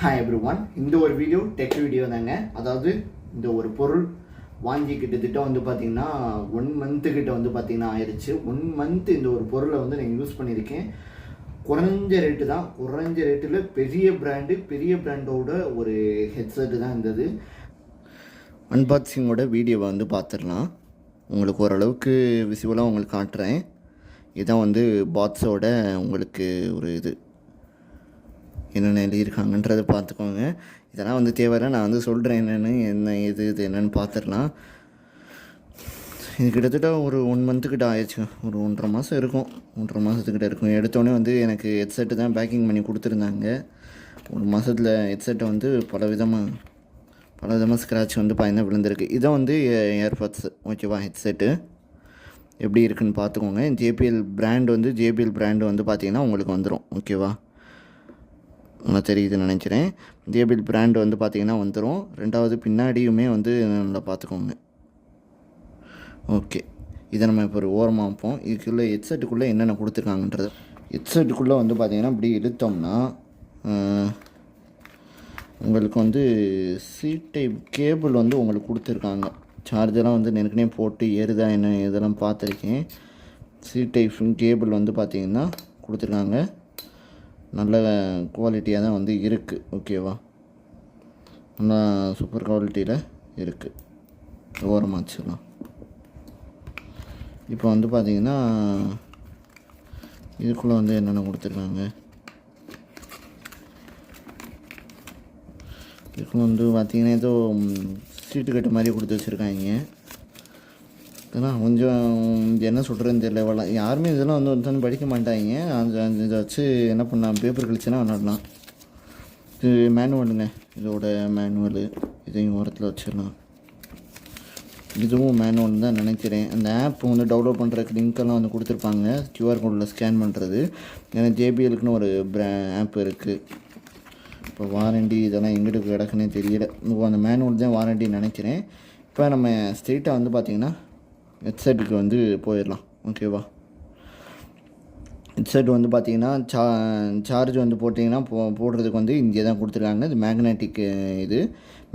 Hi every one. இந்த ஒரு video tech video தாங்க. அதாவது இந்த ஒரு பொருள் வாங்கி கிட்டத்தட்ட வந்து பார்த்திங்கன்னா 1 மந்த்து கிட்ட வந்து பார்த்திங்கன்னா ஆயிடுச்சு. 1 மந்த் இந்த ஒரு பொருளை வந்து நான் யூஸ் பண்ணியிருக்கேன். குறைஞ்ச ரேட்டு தான், குறைஞ்ச ரேட்டில் பெரிய பிராண்டோட ஒரு ஹெட்செட்டு தான் இருந்தது. அன்பாக்சிங்கோட வீடியோவை வந்து பார்த்துடலாம். உங்களுக்கு ஓரளவுக்கு விசிபிளாக உங்களுக்கு காட்டுறேன். இதுதான் வந்து பாட்ஸோட உங்களுக்கு ஒரு இது என்னென்ன எழுதியிருக்காங்கன்றதை பார்த்துக்கோங்க. இதெல்லாம் வந்து தேவையில்லை, நான் வந்து சொல்கிறேன் என்ன இது என்னென்னு பார்த்துடலாம். இது கிட்டத்தட்ட ஒரு 1 மந்த்துக்கிட்ட ஆயிடுச்சுங்க. ஒரு 1.5 மாதம் இருக்கும், 1.5 மாதத்துக்கிட்ட இருக்கும். எடுத்தோடனே வந்து எனக்கு ஹெட்செட்டு தான் பேக்கிங் பண்ணி கொடுத்துருந்தாங்க. 1 மாதத்தில் ஹெட்செட்டை வந்து பல விதமாக ஸ்க்ராட்ச் வந்து பார்த்தீங்கன்னா விழுந்திருக்கு. இதான் வந்து ஏர்பாட்ஸ், ஓகேவா? ஹெட்செட்டு எப்படி இருக்குதுன்னு பார்த்துக்கோங்க. ஜேபிஎல் பிராண்டு வந்து பார்த்திங்கன்னா உங்களுக்கு வந்துடும், ஓகேவா? நல்லா தெரியுதுன்னு நினைக்கிறேன். ஜேபிஎல் பிராண்டு வந்து பார்த்திங்கன்னா வந்துடும். ரெண்டாவது பின்னாடியுமே வந்து நல்லா பார்த்துக்கோங்க. ஓகே, இதை நம்ம இப்போ ஒரு ஓரமாக வைப்போம். இதுக்குள்ளே ஹெட்செட்டுக்குள்ளே என்னென்ன கொடுத்துருக்காங்கன்றது. ஹெட்செட்டுக்குள்ளே வந்து பார்த்திங்கன்னா இப்படி இழுத்தோம்னா உங்களுக்கு வந்து சி டைப் கேபிள் வந்து உங்களுக்கு கொடுத்துருக்காங்க. சார்ஜெல்லாம் வந்து நெருக்கனே போட்டு ஏறுதா என்ன இதெல்லாம் பார்த்துருக்கேன். சி டைப் கேபிள் வந்து பார்த்திங்கன்னா கொடுத்துருக்காங்க. நல்ல குவாலிட்டியாக தான் வந்து இருக்குது, ஓகேவா? நல்லா சூப்பர் குவாலிட்டியில் இருக்குது. ஓரமாச்சுலாம் இப்போ வந்து பார்த்திங்கன்னா இதுக்குள்ளே வந்து என்னென்ன கொடுத்துருக்காங்க. இதுக்குள்ளே வந்து பார்த்திங்கன்னா ஏதோ சீட்டு கட்டு மாதிரி கொடுத்து வச்சுருக்காங்க. இதெல்லாம் கொஞ்சம் என்ன சொல்கிறேன்னு தெரியல. இவ்வளோ யாருமே இதெல்லாம் வந்து படிக்க மாட்டாங்க. இதை வச்சு என்ன பண்ணலாம், பேப்பர் கழிச்சுன்னா விளாடலாம். இது மேனுவலுங்க, இதோட மேனுவலு. இதையும் ஓரத்தில் வச்சிடலாம். இதுவும் மேனுவல் தான் நினைக்கிறேன். அந்த ஆப் வந்து டவுன்லோட் பண்ணுறதுக்கு லிங்க்கெல்லாம் வந்து கொடுத்துருப்பாங்க, கியூஆர் கோடில் ஸ்கேன் பண்ணுறது. ஏன்னா ஜேபிஎலுக்குன்னு ஒரு ஆப் இருக்குது. இப்போ வாரண்டி இதெல்லாம் எங்கிட்ட கிடக்குன்னே தெரியல. அந்த மேனுவல் தான் வாரண்டி நினைக்கிறேன். இப்போ நம்ம ஸ்ட்ரெயிட்டாக வந்து பார்த்திங்கன்னா ஹெட்செட்டுக்கு வந்து போயிடலாம், ஓகேவா? ஹெட்செட் வந்து பார்த்திங்கன்னா சார்ஜ் வந்து போட்டிங்கன்னா போடுறதுக்கு வந்து இங்கே தான் கொடுத்துருக்காங்க. இது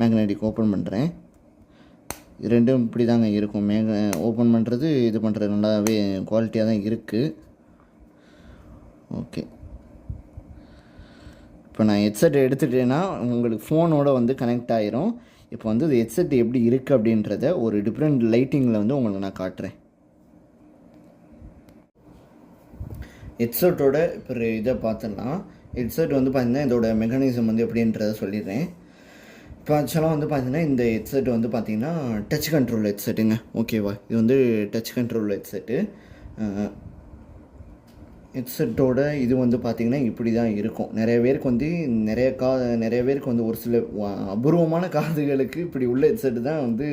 மேக்னெட்டிக் ஓப்பன் பண்ணுறேன். இது ரெண்டும் இப்படி தாங்க இருக்கும். ஓப்பன் பண்ணுறது இது பண்ணுறது நல்லாவே குவாலிட்டியாக தான் இருக்குது. ஓகே, இப்போ நான் ஹெட்செட் எடுத்துகிட்டேன்னா உங்களுக்கு ஃபோனோட வந்து கனெக்ட் ஆகிரும். இப்போ வந்து இது ஹெட்செட் எப்படி இருக்குது அப்படின்றத ஒரு டிஃப்ரெண்ட் லைட்டிங்கில் வந்து உங்களுக்கு நான் காட்டுறேன். ஹெட்செட்டோட இப்போ இதை பார்த்தோன்னா ஹெட்செட் வந்து பார்த்திங்கன்னா இதோட மெக்கானிசம் வந்து எப்படின்றத சொல்லிடுறேன். இப்போ ஆக்சுவலாக வந்து பார்த்திங்கன்னா இந்த ஹெட்செட் வந்து பார்த்திங்கன்னா டச் கண்ட்ரோல் ஹெட்செட்டுங்க, ஓகேவா? இது வந்து டச் கண்ட்ரோல் ஹெட்செட்டோட இது வந்து பார்த்திங்கன்னா இப்படி தான் இருக்கும். நிறைய பேருக்கு வந்து ஒரு சில அபூர்வமான காதுகளுக்கு இப்படி உள்ள ஹெட்செட்டு தான் வந்து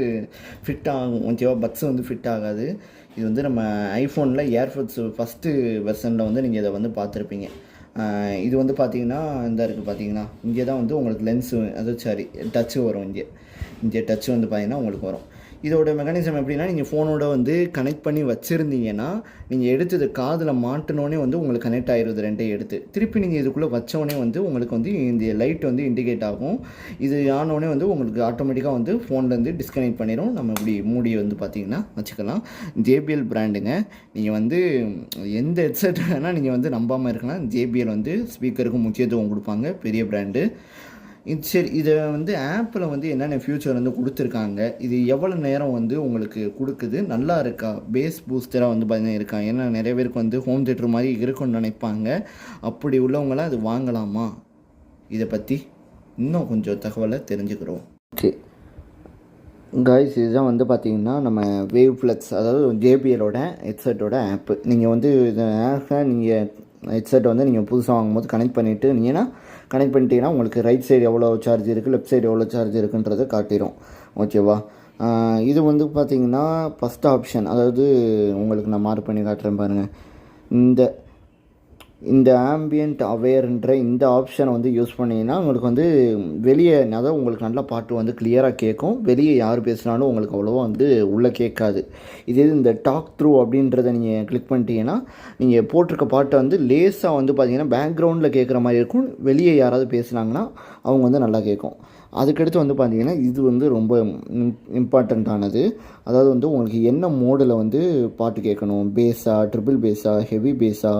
ஃபிட் ஆகும், ஓகேவா? பட்ஸ் வந்து ஃபிட் ஆகாது. இது வந்து நம்ம ஐஃபோனில் ஏர்பட்ஸ் ஃபஸ்ட்டு வெர்ஷனில் வந்து நீங்கள் இதை வந்து பார்த்துருப்பீங்க. இது வந்து பார்த்திங்கன்னா இந்த இருக்குது பார்த்திங்கன்னா, இங்கே தான் வந்து உங்களுக்கு லென்ஸு டச்சு வரும். இங்கே டச்சு வந்து பார்த்திங்கன்னா உங்களுக்கு வரும். இதோட மெக்கானிசம் எப்படின்னா, நீங்கள் ஃபோனோட வந்து கனெக்ட் பண்ணி வச்சுருந்தீங்கன்னா நீங்கள் எடுத்து இதை காதில் மாட்டினோடனே வந்து உங்களுக்கு கனெக்ட் ஆகிடுது. ரெண்டையும் எடுத்து திருப்பி நீங்கள் இதுக்குள்ளே வச்சோடனே வந்து உங்களுக்கு வந்து இந்த லைட் வந்து இண்டிகேட் ஆகும். இது ஆனோடனே வந்து உங்களுக்கு ஆட்டோமேட்டிக்காக வந்து ஃபோன்லேருந்து டிஸ்கனெக்ட் பண்ணிடும். நம்ம இப்படி மூடி வந்து பார்த்திங்கன்னா வச்சுக்கலாம். ஜேபிஎல் பிராண்டுங்க. நீங்கள் வந்து எந்த ஹெட்செட் வேணால் நீங்கள் வந்து நம்பாமல் இருக்கலாம். ஜேபிஎல் வந்து ஸ்பீக்கருக்கு முக்கியத்துவம் கொடுப்பாங்க, பெரிய பிராண்டு. சரி, இதை வந்து ஆப்பில் வந்து என்னென்ன ஃபியூச்சர் வந்து கொடுத்துருக்காங்க, இது எவ்வளோ நேரம் வந்து உங்களுக்கு கொடுக்குது, நல்லா இருக்கா, பேஸ் பூஸ்டராக வந்து பார்த்திங்கன்னா இருக்கா? ஏன்னா நிறைய பேருக்கு வந்து ஹோம் தியேட்டர் மாதிரி இருக்குன்னு நினைப்பாங்க. அப்படி உள்ளவங்களாம் அது வாங்கலாமா? இதை பற்றி இன்னும் கொஞ்சம் தகவலை தெரிஞ்சுக்கிறோம். ஓகே காய்ஸ், இதுதான் வந்து பார்த்திங்கன்னா நம்ம வேவ் ஃப்ளக்ஸ், அதாவது ஜேபிஎலோட ஹெட்செட்டோட ஆப்பு. நீங்கள் வந்து இந்த ஆப்பை ஹெட்செட் வந்து நீங்கள் புதுசாக வாங்கும்போது கனெக்ட் பண்ணிட்டீங்கன்னா உங்களுக்கு ரைட் சைடு எவ்வளோ சார்ஜ் இருக்குது, லெஃப்ட் சைடு எவ்வளோ சார்ஜ் இருக்குன்றதை காட்டிடும், ஓகேவா? இது வந்து பார்த்திங்கன்னா ஃபஸ்ட் ஆப்ஷன், அதாவது உங்களுக்கு நான் மார்க் பண்ணி காட்டுறேன் பாருங்கள். இந்த ஆம்பியன்ட் அவேர்ன்ற இந்த ஆப்ஷனை வந்து யூஸ் பண்ணிங்கன்னா உங்களுக்கு வந்து வெளியே, அதாவது உங்களுக்கு நல்லா பாட்டு வந்து கிளியராக கேட்கும். வெளியே யார் பேசுனாலும் உங்களுக்கு அவ்வளோவா வந்து உள்ளே கேட்காது. இதே இந்த டாக் த்ரூ அப்படின்றத நீங்கள் கிளிக் பண்ணிட்டீங்கன்னா நீங்கள் போட்டிருக்க பாட்டை வந்து லேஸாக வந்து பார்த்திங்கன்னா பேக்ரவுண்டில் கேட்குற மாதிரி இருக்கும். வெளியே யாராவது பேசுனாங்கன்னா அவங்க வந்து நல்லா கேட்கும். அதுக்கடுத்து வந்து பார்த்திங்கன்னா இது வந்து ரொம்ப இம்பார்ட்டண்ட்டானது. அதாவது வந்து உங்களுக்கு என்ன மோடில் வந்து பாட்டு கேட்கணும், பேஸா, ட்ரிபிள் பேஸா, ஹெவி பேஸா,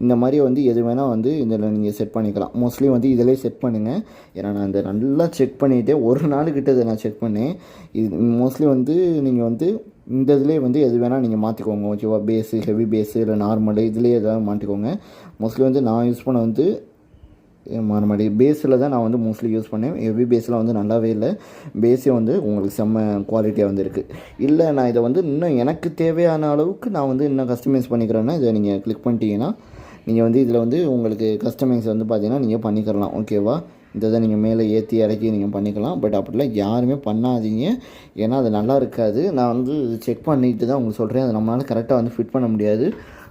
இந்த மாதிரி வந்து எது வேணால் வந்து இதில் நீங்கள் செட் பண்ணிக்கலாம். மோஸ்ட்லி வந்து இதிலே செட் பண்ணுங்கள். ஏன்னா நான் இதை நல்லா செக் பண்ணிவிட்டு ஒரு நாளுக்கிட்ட இதை நான் செக் பண்ணேன். இது மோஸ்ட்லி வந்து நீங்கள் வந்து இந்த இதிலே வந்து எது வேணால் நீங்கள் மாற்றிக்கோங்க. ஓகேவா, பேஸு, ஹெவி பேஸு, இல்லை நார்மலு, இதுலேயே எதாவது மாற்றிக்கோங்க. மோஸ்ட்லி வந்து நான் யூஸ் பண்ண வந்து நார்மலி பேஸில் தான் நான் வந்து மோஸ்ட்லி யூஸ் பண்ணேன். ஹெவி பேஸில் வந்து நல்லாவே இல்லை. பேஸே வந்து உங்களுக்கு செம்ம குவாலிட்டியாக வந்து இருக்குது. இல்லை நான் இதை வந்து இன்னும் எனக்கு தேவையான அளவுக்கு நான் வந்து இன்னும் கஸ்டமைஸ் பண்ணிக்கிறேன்னா இதை நீங்கள் கிளிக் பண்ணிட்டீங்கன்னா நீங்கள் வந்து இதில் வந்து உங்களுக்கு கஸ்டமைஸ் வந்து பார்த்தீங்கன்னா நீங்கள் பண்ணிக்கிறலாம். ஓகேவா, இதை நீங்கள் மேலே ஏற்றி இறக்கி நீங்கள் பண்ணிக்கலாம். பட் அப்படிலாம் யாருமே பண்ணாதீங்க, ஏன்னா அது நல்லா இருக்காது. நான் வந்து செக் பண்ணிட்டு தான் உங்களுக்கு சொல்கிறேன். அது நம்மளால் கரெக்டாக வந்து ஃபிட் பண்ண முடியாது.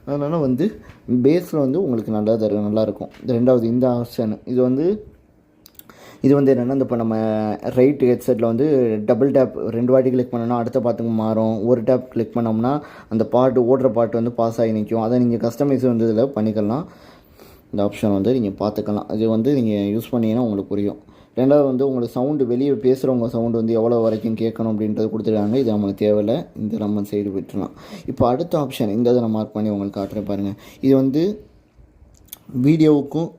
அதனால் வந்து பேஸில் வந்து உங்களுக்கு நல்லாயிருக்கும். ரெண்டாவது இந்த ஆப்ஷன் இது வந்து என்னென்னா, இப்போ நம்ம ரைட் ஹெட்செட்டில் வந்து டபுள் டேப் 2 வாட்டி கிளிக் பண்ணோன்னா அடுத்த பாட்டுக்கு மாறும். ஒரு டேப் கிளிக் பண்ணோம்னா அந்த பாட்டு ஓடுற பாட்டு வந்து பாஸ் ஆகி நிற்கும். அதை நீங்கள் கஸ்டமைஸ் வந்து இதில் பண்ணிக்கலாம். இந்த ஆப்ஷன் வந்து நீங்கள் பார்த்துக்கலாம். இது வந்து நீங்கள் யூஸ் பண்ணிங்கன்னா உங்களுக்கு புரியும். ரெண்டாவது வந்து உங்களுக்கு சவுண்டு, வெளியே பேசுகிறவங்க சவுண்டு வந்து எவ்வளோ வரைக்கும் கேட்கணும் அப்படின்றது கொடுத்துருக்காங்க. இது நம்மளுக்கு தேவையில்லை, இந்த நம்ம சைடு விட்டுலாம். இப்போ அடுத்த ஆப்ஷன் இந்த இதை நான் மார்க் பண்ணி உங்களுக்கு காட்டுறேன் பாருங்கள். இது வந்து வீடியோவுக்கும்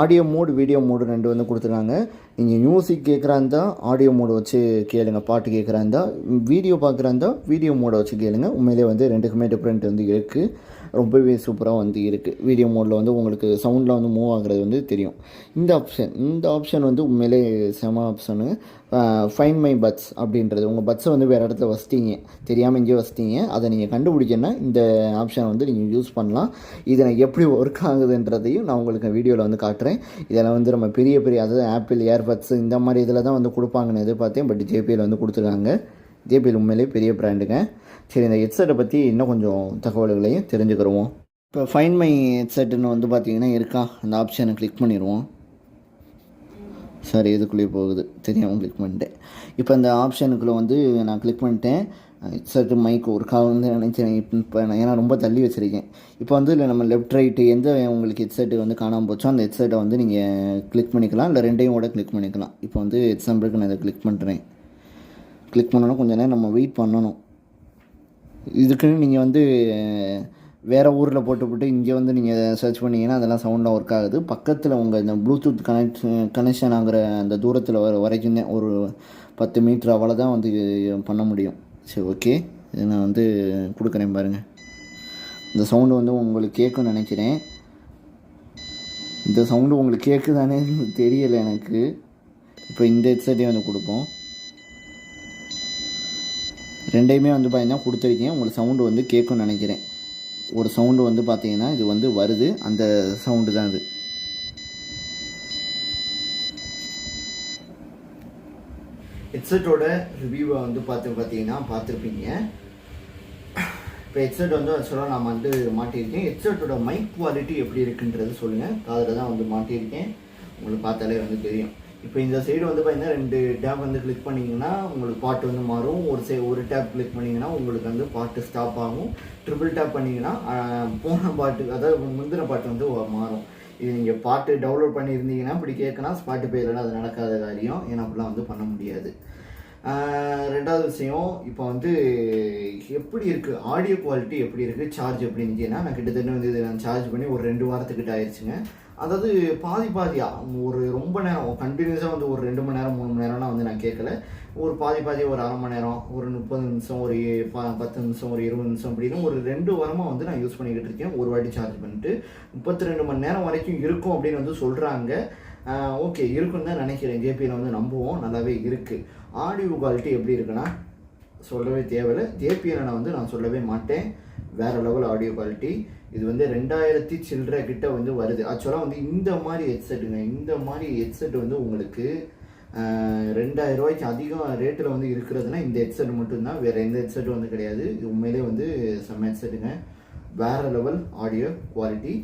ஆடியோ மோடு, வீடியோ மோடு 2 வந்து கொடுத்துருக்காங்க. நீங்கள் மியூசிக் கேட்குறாந்தா ஆடியோ மோடு வச்சு கேளுங்க, பாட்டு கேட்குறாந்தா, வீடியோ பார்க்குறாந்தா வீடியோ மோடை வச்சு கேளுங்க. உண்மையிலே வந்து 2க்குமே டிஃப்ரெண்ட் வந்து இருக்குது. ரொம்பவே சூப்பராக வந்து இருக்குது. வீடியோ மோடில் வந்து உங்களுக்கு சவுண்டில் வந்து மூவ் ஆகுறது வந்து தெரியும். இந்த ஆப்ஷன் வந்து உண்மையிலே செம ஆப்ஷனு. ஃபைண்ட் மை பட்ஸ் அப்படின்றது, உங்கள் பட்ஸை வந்து வேறு இடத்துல வச்சிட்டீங்க, தெரியாமல் எங்கேயோ வச்சிட்டீங்க, அதை நீங்கள் கண்டுபிடிக்கணும்னா இந்த ஆப்ஷனை வந்து நீங்கள் யூஸ் பண்ணலாம். இதை நான் எப்படி ஒர்க் ஆகுதுன்றதையும் நான் உங்களுக்கு வீடியோவில் வந்து காட்டுறேன். இதெல்லாம் வந்து நம்ம பெரிய அதாவது ஆப்பிள் ஏர்பட்ஸ் இந்த மாதிரி இதில் தான் வந்து கொடுப்பாங்கன்னு எதிர்பார்த்தேன். பட் ஜேபிஎல் வந்து கொடுத்துருக்காங்க. ஜேபிஎல் உண்மையிலே பெரிய பிராண்டுங்க. சரி, இந்த ஹெட்செட்டை பற்றி இன்னும் கொஞ்சம் தகவல்களையும் தெரிஞ்சுக்கிறோம். இப்போ ஃபைண்ட் மை ஹெட்செட்டுன்னு வந்து பார்த்திங்கன்னா இருக்கா, அந்த ஆப்ஷனை கிளிக் பண்ணிடுவோம். சரி, இதுக்குள்ளேயே போகுது, தெரியாமல் கிளிக் பண்ணிட்டேன். இப்போ இந்த ஆப்ஷனுக்குள்ளே வந்து நான் கிளிக் பண்ணிட்டேன். ஹெட்செட்டு மைக் ஒர்க்காக வந்து நினச்சேன். இப்போ நான் ஏன்னா ரொம்ப தள்ளி வச்சுருக்கேன். இப்போ வந்து இல்லை நம்ம லெஃப்ட் ரைட்டு எந்த உங்களுக்கு ஹெட்செட்டு வந்து காணாமல் போச்சோ அந்த ஹெட்செட்டை வந்து நீங்கள் கிளிக் பண்ணிக்கலாம், இல்லை 2யும் கூட கிளிக் பண்ணிக்கலாம். இப்போ வந்து எக்ஸாம்பிளுக்கு நான் இதை கிளிக் பண்ணுறேன். கிளிக் பண்ணணும், கொஞ்சம் நேரம் நம்ம வெயிட் பண்ணணும். இதுக்குன்னு நீங்கள் வந்து வேறு ஊரில் போட்டு இங்கே வந்து நீங்கள் சர்ச் பண்ணிங்கன்னா அதெல்லாம் சவுண்டாக ஒர்க் ஆகுது. பக்கத்தில் உங்கள் இந்த ப்ளூடூத் கனெக்ஷன் ஆகிற அந்த தூரத்தில் வரைக்கும் தான், ஒரு 10 மீட்டர் அவ்வளோதான் வந்து பண்ண முடியும். சரி, ஓகே, இது நான் வந்து கொடுக்குறேன் பாருங்கள். இந்த சவுண்டு வந்து உங்களுக்கு கேட்குன்னு நினைக்கிறேன். இந்த சவுண்டு உங்களுக்கு கேட்குதானே தெரியலை எனக்கு. இப்போ இந்த ஹெட்செட்டே வந்து கொடுப்போம். 2யுமே வந்து பார்த்தீங்கன்னா கொடுத்துருக்கேன். உங்களுக்கு சவுண்டு வந்து கேட்கும்னு நினைக்கிறேன். ஒரு சவுண்டு வந்து பார்த்தீங்கன்னா இது வந்து வருது, அந்த சவுண்டு தான் இது. ஹெட்செட்டோட ரிவ்யூவை வந்து பார்த்துருப்பீங்க. இப்போ ஹெட்செட் வந்து ஆக்சுவலாக நான் வந்து மாட்டியிருக்கேன். ஹெட்செட்டோட மைக் குவாலிட்டி எப்படி இருக்குன்றது சொல்லுங்கள். அதில் தான் வந்து மாட்டியிருக்கேன், உங்களுக்கு பார்த்தாலே வந்து தெரியும். இப்போ இந்த சைடு வந்து பார்த்தீங்கன்னா 2 டேப் வந்து கிளிக் பண்ணிங்கன்னா உங்களுக்கு பாட்டு வந்து மாறும். ஒரு டேப் கிளிக் பண்ணிங்கன்னா உங்களுக்கு வந்து பாட்டு ஸ்டாப் ஆகும். ட்ரிபிள் டேப் பண்ணிங்கன்னா போன பாட்டு, அதாவது முந்தின பாட்டு வந்து மாறும். இது நீங்கள் பாட்டு டவுன்லோட் பண்ணியிருந்தீங்கன்னா இப்படி கேட்கலாம். ஸ்பாட்டிஃபைல அது நடக்காத காரியம், ஏன்னா அப்படிலாம் வந்து பண்ண முடியாது. ரெண்டாவது விஷயம், இப்போ வந்து எப்படி இருக்குது ஆடியோ குவாலிட்டி, எப்படி இருக்குது, சார்ஜ் எப்படி இருந்துச்சுன்னா, நான் கிட்டத்தட்ட வந்து இதை நான் சார்ஜ் பண்ணி ஒரு 2 வாரத்துக்கிட்ட ஆயிடுச்சுங்க. அதாவது பாதியாக ஒரு ரொம்ப நேரம் கண்டினியூஸாக வந்து ஒரு 2 மணி நேரம் 3 மணி நேரம்னா வந்து நான் கேட்கல. ஒரு பாதியாக ஒரு அரை மணி நேரம், ஒரு 30 நிமிஷம், ஒரு 10 நிமிஷம், ஒரு 20 நிமிஷம் அப்படின்னு ஒரு 2 வாரமாக வந்து நான் யூஸ் பண்ணிக்கிட்டு இருக்கேன். ஒரு வாட்டி சார்ஜ் பண்ணிட்டு 32 மணி நேரம் வரைக்கும் இருக்கும் அப்படின்னு வந்து சொல்கிறாங்க. ஓகே, இருக்குன்னு தான் நினைக்கிறேன். ஜேபியில் வந்து நம்புவோம், நல்லாவே இருக்குது. ஆடியோ குவாலிட்டி எப்படி இருக்குன்னா சொல்லவே தேவையில்லை. ஜேபியில் நான் சொல்லவே மாட்டேன். வேறு லெவல் ஆடியோ குவாலிட்டி. இது வந்து 2000 சில்லரை கிட்ட வந்து வருது. ஆக்சுவலாக வந்து இந்த மாதிரி ஹெட்செட் வந்து உங்களுக்கு 2000 ரூபாய்க்கு அதிகம் ரேட்டில் வந்து இருக்கிறதுனா இந்த ஹெட்செட் மட்டும்தான், வேறு எந்த ஹெட்செட்டும் வந்து கிடையாது. இது உண்மையிலே வந்து செம்ம ஹெட்செட்டுங்க, வேறு லெவல் ஆடியோ குவாலிட்டி.